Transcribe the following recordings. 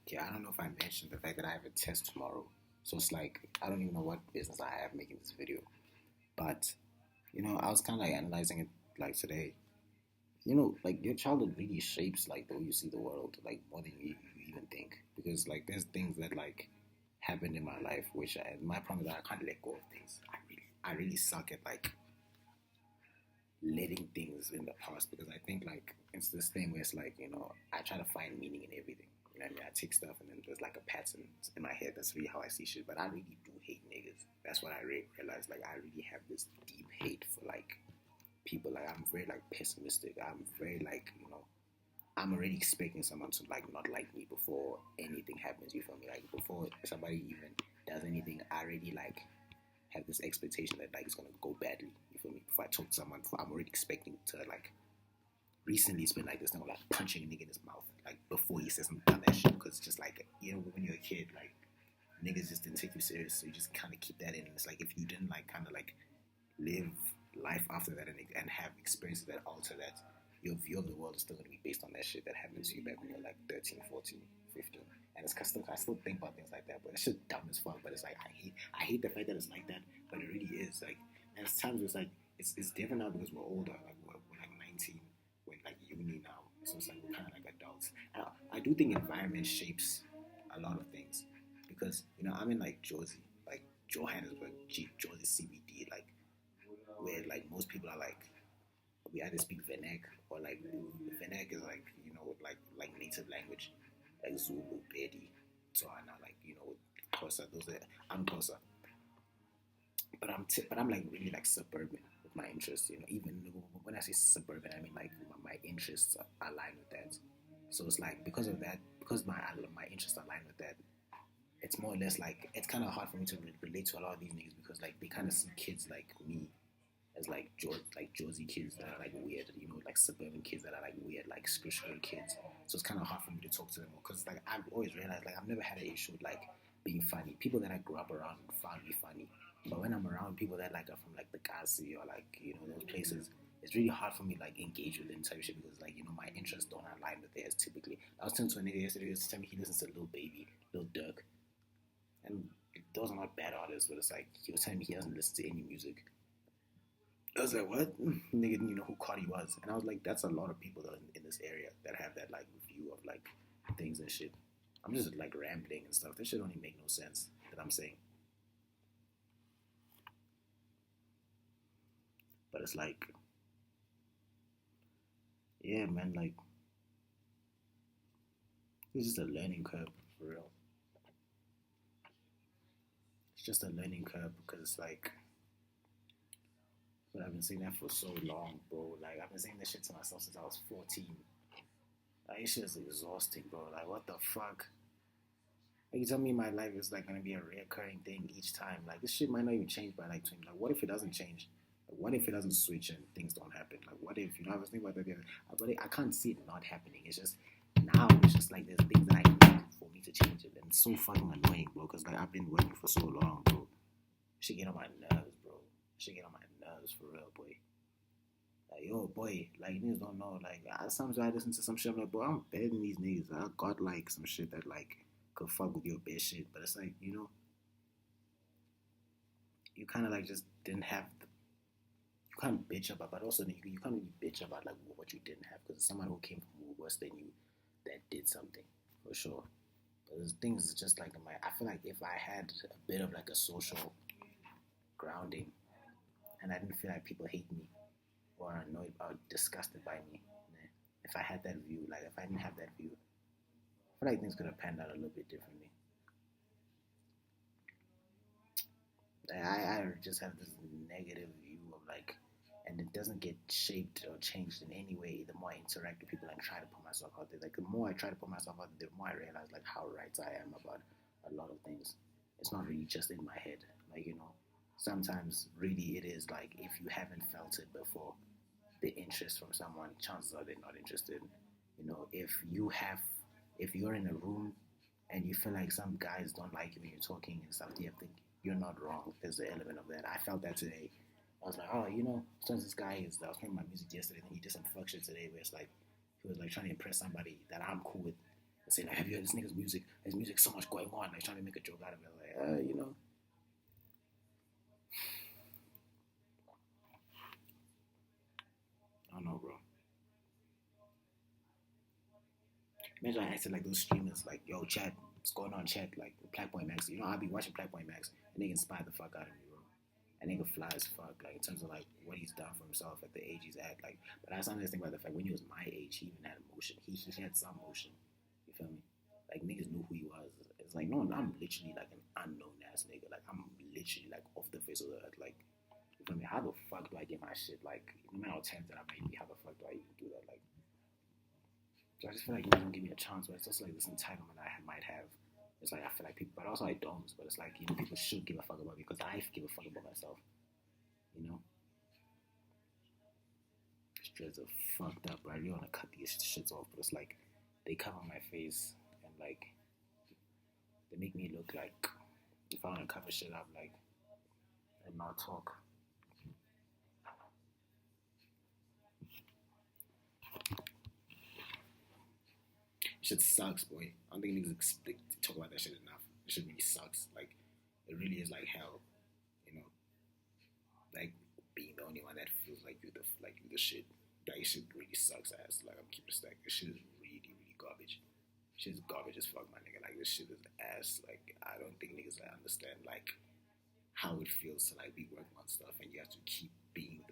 Yeah, I don't know if I mentioned the fact that I have a test tomorrow. So it's like, I don't even know what business I have making this video. But, I was kind of like analyzing it like today. Like your childhood really shapes like the way you see the world, like more than you even think. Because like there's things that like happened in my life, which my problem is that I can't let go of things. I really suck at like letting things in the past because I think like it's this thing where it's like, I try to find meaning in everything. You know what I mean? I take stuff and then there's like a pattern in my head. That's really how I see shit. But I really do hate niggas. That's what I realized. Like I really have this deep hate for like people. Like I'm very like pessimistic. I'm very like, I'm already expecting someone to like not like me before anything happens. You feel me? Like before somebody even does anything, I already like have this expectation that like it's gonna go badly. You feel me? Before I talk to someone, I'm already expecting to like. Recently, it's been like this thing of like punching a nigga in his mouth, like before he says some dumb ass shit. Because it's just like when you're a kid, like niggas just didn't take you serious, so you just kind of keep that in. And it's like if you didn't like kind of like live life after that and have experiences that alter that, your view of the world is still gonna be based on that shit that happened to you back when you're like 13, 14, 15. And it's custom. I still think about things like that, but it's just dumb as fuck. But it's like I hate the fact that it's like that, but it really is. Like, and it's times it's like it's different now because we're older. Like we're like 19, we're in like uni now, so it's like we're kind of like adults. And I do think environment shapes a lot of things because I'm in like Jersey, like Johannesburg, Jersey CBD, like where like most people are like we either speak Venek or like Venek is like like native language like Zulu, Bedi, Tswana, like Xhosa. Those are I'm Xhosa, but I'm like really like suburban with my interests. Even when I say suburban, I mean like my interests align with that. So it's like because of that, because my interests align with that, it's more or less like it's kind of hard for me to relate to a lot of these niggas because like they kind of see kids like me as like Jersey kids that are like weird, like suburban kids that are like weird, like screwy kids. So it's kind of hard for me to talk to them because like I've always realized like I've never had an issue with like being funny. People that I grew up around found me funny, but when I'm around people that like are from like the Gazi or like those places, it's really hard for me to like engage with them type of shit because like my interests don't align with theirs typically. I was talking to a nigga yesterday. He was telling me he listens to Lil Baby, Lil Durk, and those are not bad artists, but it's like he was telling me he doesn't listen to any music. I was like, what? Nigga didn't even know who Cardi was. And I was like, that's a lot of people though in this area that have that like view of like things and shit. I'm just like rambling and stuff. This shit don't even make no sense that I'm saying. But it's like, yeah, man, like it's just a learning curve for real. It's just a learning curve because it's like, but I've been saying that for so long, bro. Like I've been saying this shit to myself since I was 14. Like this shit is exhausting, bro. Like what the fuck? Like you tell me my life is like gonna be a recurring thing each time. Like this shit might not even change by like 20. Like what if it doesn't change? Like, what if it doesn't switch and things don't happen? Like what if I was thinking about that the other but I can't see it not happening. It's just now it's just like there's things that I need for me to change it. And it's so fucking annoying, bro, because like I've been working for so long, bro. Shit get on my nerves, bro. Shit get on my nerves for real, boy. Like, yo, boy, like, niggas don't know. Like, sometimes I listen to some shit, I'm like, bro, I'm better than these niggas. I got, like, some shit that, like, could fuck with your best shit. But it's like, you kind of, like, just didn't have, you can't bitch about, but also you can't really bitch about, like, what you didn't have. Because someone who came from worse than you that did something, for sure. But there's things just, like, I feel like if I had a bit of, like, a social grounding and I didn't feel like people hate me, or annoyed or disgusted by me. If I had that view, like if I didn't have that view, I feel like things could have panned out a little bit differently. I just have this negative view of like, and it doesn't get shaped or changed in any way the more I interact with people and try to put myself out there. Like the more I try to put myself out there, the more I realize like how right I am about a lot of things. It's not really just in my head. Like, sometimes really it is like if you haven't felt it before, the interest from someone, chances are they're not interested. If you're in a room and you feel like some guys don't like you when you're talking and stuff, you have to think you're not wrong. There's an element of that. I felt that today. I was like, oh, since this guy I was playing my music yesterday and he did some fuck shit today where it's like, he was like trying to impress somebody that I'm cool with. They say, like, have you heard this nigga's music? His music so much going on. Like, trying to make a joke out of it. Like, you know. I don't know, bro. Imagine I acted like those streamers, like, yo, chat, what's going on, chat? Like, Black Boy Max. You know, I'll be watching Black Boy Max, and they inspire the fuck out of me, bro. And nigga fly as fuck, like, in terms of, like, what he's done for himself at the age he's at. Like, but I sometimes think about the fact when he was my age, he even had emotion. He had some motion. You feel me? Like, niggas knew who he was. It's like, no, I'm literally, like, an unknown ass nigga. Like, I'm literally, like, off the face of the earth. Like, you feel me? How the fuck do I get my shit? Like, no matter how talented I may be, how the fuck do I even do that? Like, so I just feel like you don't give me a chance, but it's just like this entitlement I might have. It's like I feel like people, but also I don't. But it's like, you know, people should give a fuck about me because I give a fuck about myself. You know, dreads are fucked up. Bro. I really want to cut these shits off, but it's like they cover my face and like they make me look like if I want to cover shit up, like and not talk. Shit sucks, boy. I don't think niggas expect to talk about that shit enough. It shit really sucks. Like, it really is like hell, you know. Like being the only one that feels like you the shit. Like shit really sucks ass. Like I'm keeping stack. This shit is really, really garbage. Shit's garbage as fuck, my nigga. Like this shit is ass. Like I don't think niggas understand like how it feels to like be working on stuff and you have to keep being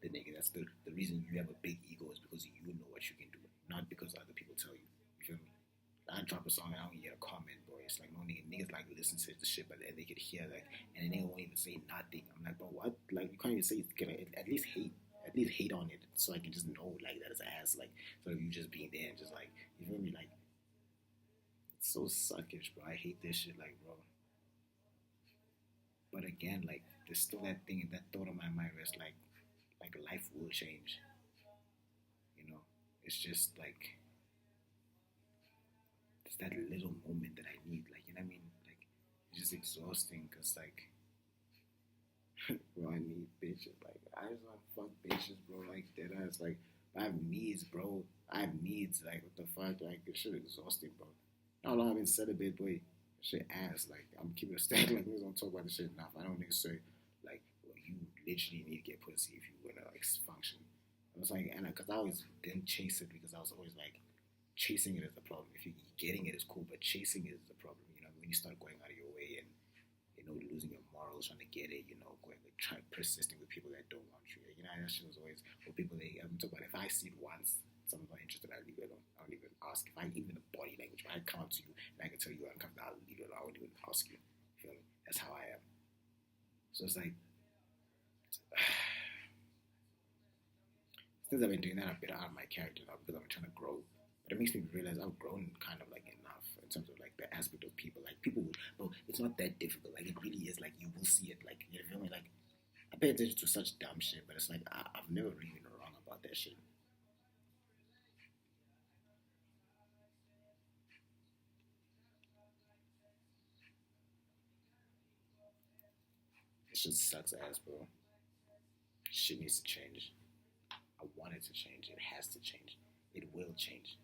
the nigga. That's the reason you have a big ego is because you know what you can do, not because other people tell you. You feel me? I drop a song, I don't get a comment, bro. It's like no niggas like listen to the shit, but then they could hear that, and then they won't even say nothing. I'm like, bro, what? Like you can't even say it's gonna at least hate on it, so I can just know like that it's ass. Like so you just being there and just like you feel me? Like it's so suckish, bro. I hate this shit, like, bro. But again, like there's still that thing, that thought in my mind where it's like life will change. You know, it's just like it's that little moment that I need. Like you know what I mean? Like it's just exhausting because like bro, I need bitches. Like I just want to fuck bitches, bro. Like that ass. Like I have needs, bro. I have needs. Like what the fuck? Like this shit exhausting, bro. How long I've been celibate, boy? Shit ass. Like I'm keeping a stack. Like we don't talk about this shit enough. I don't think so. Like well, you literally need to get pussy if you wanna like function. I was like, and because I always didn't chase it because I was always like chasing it is the problem. If you getting it is cool, but chasing it is the problem. You know, when you start going out of your way and you know losing your morals trying to get it, you know, going like trying persisting with people that don't want you. You know, that shit was always or people I'm talking about. If I see it once, someone's not interested, I leave it alone. I don't even ask. If I even the body language, when I come up to you and I can tell you I'm coming, I'll leave it alone. I won't even ask you. You feel me? That's how I am. So it's like since I've been doing that, I've been out of my character now because I'm trying to grow. But it makes me realize I've grown kind of like enough in terms of like the aspect of people. Like people, bro, it's not that difficult. Like it really is. Like you will see it. Like you feel me? Like I pay attention to such dumb shit, but it's like I've never really been wrong about that shit. It just sucks ass, bro. Shit needs to change. I want it to change. It has to change. It will change.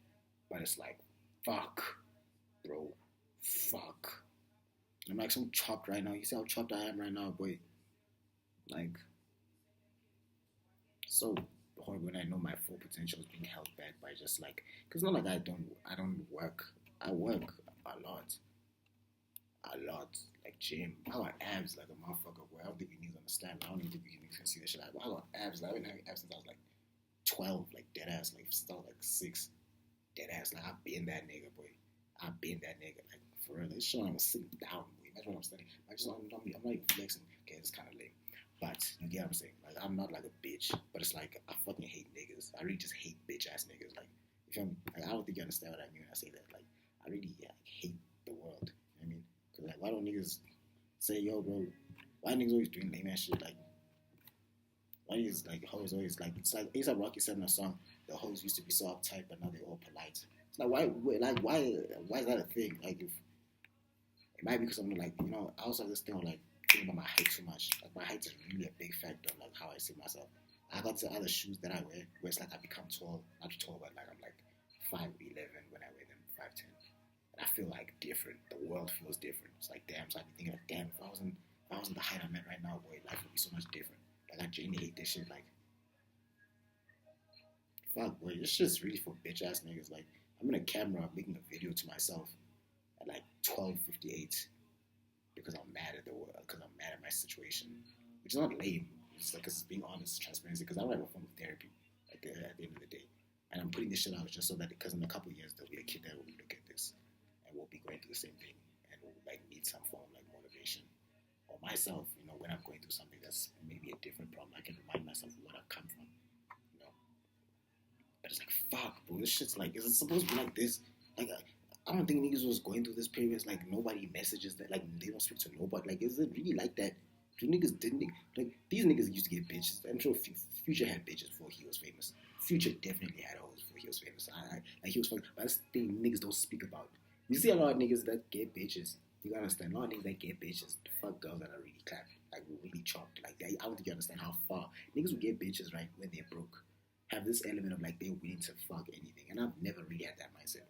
But it's like, fuck, bro. Fuck. I'm like so chopped right now. You see how chopped I am right now, boy. Like, so hard when I know my full potential is being held back by just like, cause not like I don't work. I work a lot, like gym. I got abs like a motherfucker. Boy, I don't think you need to understand. I don't even think you need to see this shit. I got abs. Like, I've been having abs since I was like 12, like dead ass, like still like 6, dead ass. Like I've been that nigga, boy. I've been that nigga, like for real. This shit I'm sitting down, boy. Imagine what I'm studying. I just I'm not even flexing. Okay, it's kind of lame. But you get what I'm saying? Like I'm not like a bitch, but it's like I fucking hate niggas. I really just hate bitch ass niggas. Like you feel me? Like I don't think you understand what I mean when I say that. Like I really hate the world. You know what I mean? Cause like why don't niggas say yo, bro? Why niggas always doing lame ass shit? Like why is like hoes always like it's like A$AP Rocky said in a song, the hoes used to be so uptight, but now they're all polite. It's like why is that a thing? Like if it might be because I'm like I also have this thing of like thinking about my height too much. Like my height is really a big factor on like how I see myself. I got to other shoes that I wear where it's like I become tall, not tall, but like I'm like 5'11" when I wear them, 5'10". I feel like different. The world feels different. It's like damn. So I be thinking like damn. If I was in the height I'm at right now, boy, life would be so much different. Like I genuinely hate this shit. Like fuck, boy, this shit's really for bitch ass niggas. Like I'm in a camera making a video to myself at like 12:58 because I'm mad at the world, because I'm mad at my situation, which is not lame. It's like it's being honest, transparency. Because I don't have a form of therapy at the end of the day, and I'm putting this shit out just so that because in a couple of years there'll be a kid that will look at this and we'll be going through the same thing and we'll like need some form of like motivation. Or myself, when I'm going through something that's maybe a different problem, I can remind myself of what I've come from, you know. But it's like fuck, bro. This shit's like, is it supposed to be like this? Like I don't think niggas was going through this period. It's like nobody messages that, like they don't speak to nobody. Like, is it really like that? Do niggas didn't like these niggas used to get bitches? I'm sure Future had bitches before he was famous. Future definitely had hoes before he was famous. Like he was fucking, but that's the thing niggas don't speak about. You see a lot of niggas that get bitches. You gotta understand, a lot of niggas that get bitches, the fuck girls that are really clapped, like really chopped. Like I don't think you understand how far niggas who get bitches right when they're broke have this element of like they're willing to fuck anything, and I've never really had that mindset.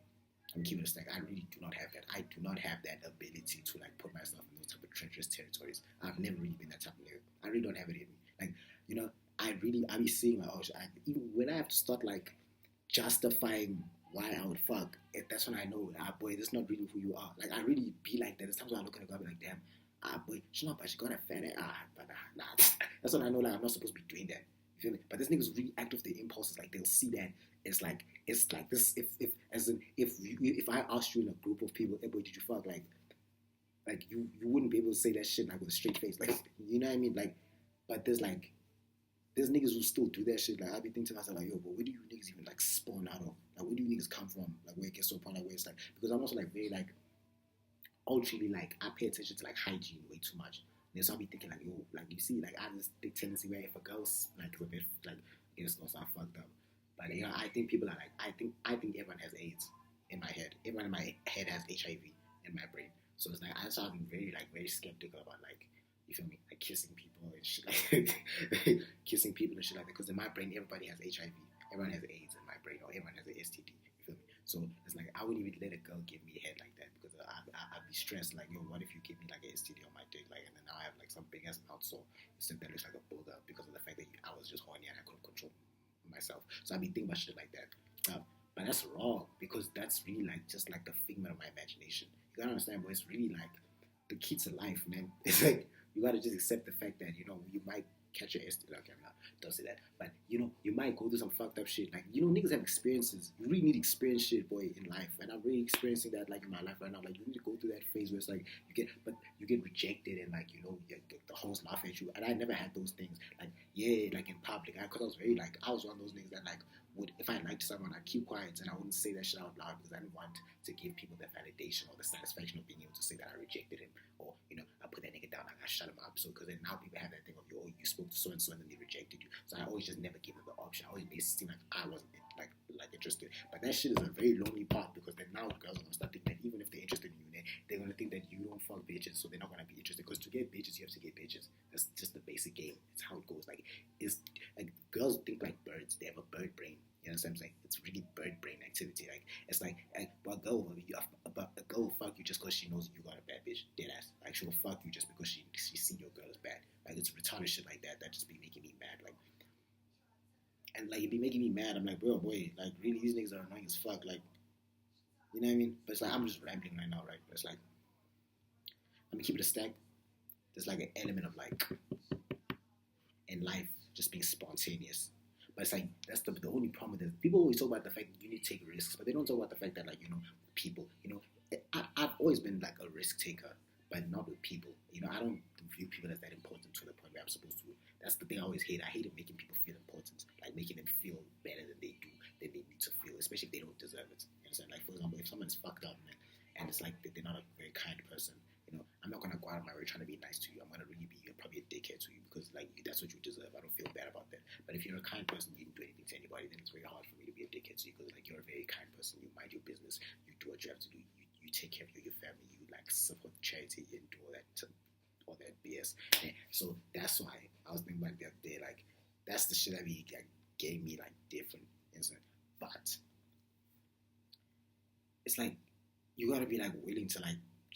I'm keeping it stack. I really do not have that. I do not have that ability to like put myself in those type of treacherous territories. I've never really been that type of nigga. I really don't have it in me. Like, I be seeing like, oh, even when I have to start like justifying why I would fuck, that's when I know, boy, this is not really who you are. Like, I really be like that. There's times when I look at a girl and be like, damn, boy, she's not, but she got a fat ass. But nah. That's when I know, like, I'm not supposed to be doing that. You feel me? But this niggas really act off their impulses. Like, they'll see that. It's like this. If I asked you in a group of people, hey boy, did you fuck? Like you wouldn't be able to say that shit like with a straight face. Like, you know what I mean? Like, but there's niggas who still do that shit. Like, I be thinking to myself like, yo, but where do you niggas even like spawn out of? Like, where do you niggas come from? Like, where it gets to a point like where it's like, because I'm also like very like ultimately like I pay attention to like hygiene way too much. And so I'll be thinking like, yo, like you see, like I have this big tendency where if a girl's like a bit like it's gonna start fucked up. But I think people are like, I think everyone has AIDS in my head. Everyone in my head has HIV in my brain. So it's like I started being very skeptical about like, you feel me, like kissing people and shit like kissing people and shit like that. Because in my brain, everybody has HIV. Everyone has AIDS in my brain, or everyone has an STD. You feel me? So it's like I wouldn't even let a girl give me a head like that because I'd be stressed. Like, yo, what if you give me like an STD on my dick, like, and then now I have like some big ass mouth sore instead that looks like a buildup because of the fact that I was just horny and I couldn't control myself. So I'd be thinking about shit like that. But that's wrong because that's really like just like the figment of my imagination. You gotta understand, but it's really like the key to life, man. It's like you gotta just accept the fact that you might catch your STD. Okay, no, don't say that. But you might go through some fucked up shit. Like niggas have experiences. You really need experience shit, boy, in life. And I'm really experiencing that like in my life right now. Like you need to go through that phase where it's like you get rejected and like the hoes laugh at you. And I never had those things. Like like in public, because I was very like I was one of those niggas that like would, if I liked someone, I'd keep quiet and I wouldn't say that shit out loud because I didn't want to give people the validation or the satisfaction of being able to say that I rejected him, or I put that nigga down, like I shut him up. So because then now people have that thing of you spoke to so and so and then they rejected you. So I always just never gave them the option. I always made it seem like I wasn't like interested. But that shit is a very lonely part because then now girls are gonna start thinking that even if they're interested in you, they're gonna think that you don't fuck bitches, so they're not gonna be interested. Because to get bitches, you have to get bitches. That's just the basic game. It's how it goes. Like girls think like birds. They have a bird brain. You know what I'm saying? It's really bird brain activity. Like it's like a girl will fuck you just because she knows you got a bad bitch. Dead ass. Like she'll fuck you just because she seen your girl as bad. Like it's retarded shit like that. That just be making me mad. Like, and like it be making me mad. I'm like, bro, boy, like really these niggas are annoying as fuck. Like, you know what I mean? But it's like I'm just rambling right now, right? But it's like I'm gonna keep it a stack. There's like an element of like in life just being spontaneous. But it's like that's the only problem with it. People always talk about the fact that you need to take risks, but they don't talk about the fact that like people. I've always been like a risk taker, but not with people. I don't view people as that important to the point where I'm supposed to. That's the thing I always hate. I hate making people feel important, like making them feel better than they need to feel, especially if they don't deserve it. You understand? Like for example, if someone's fucked up, man, and it's like they're not a very kind person. I'm not gonna go out of my way trying to be nice to you. I'm gonna really be probably a dickhead to you because like that's what you deserve. I don't feel bad about that. But if you're a kind person, you didn't do anything to anybody, then it's very hard for me to be a dickhead to you because like you're a very kind person. You mind your business. You do what you have to do. You take care of your family. You like support charity and do all that BS. And so that's why I was thinking about the other day. Like that's the shit that gave me like different insight. But it's like you gotta be like willing to like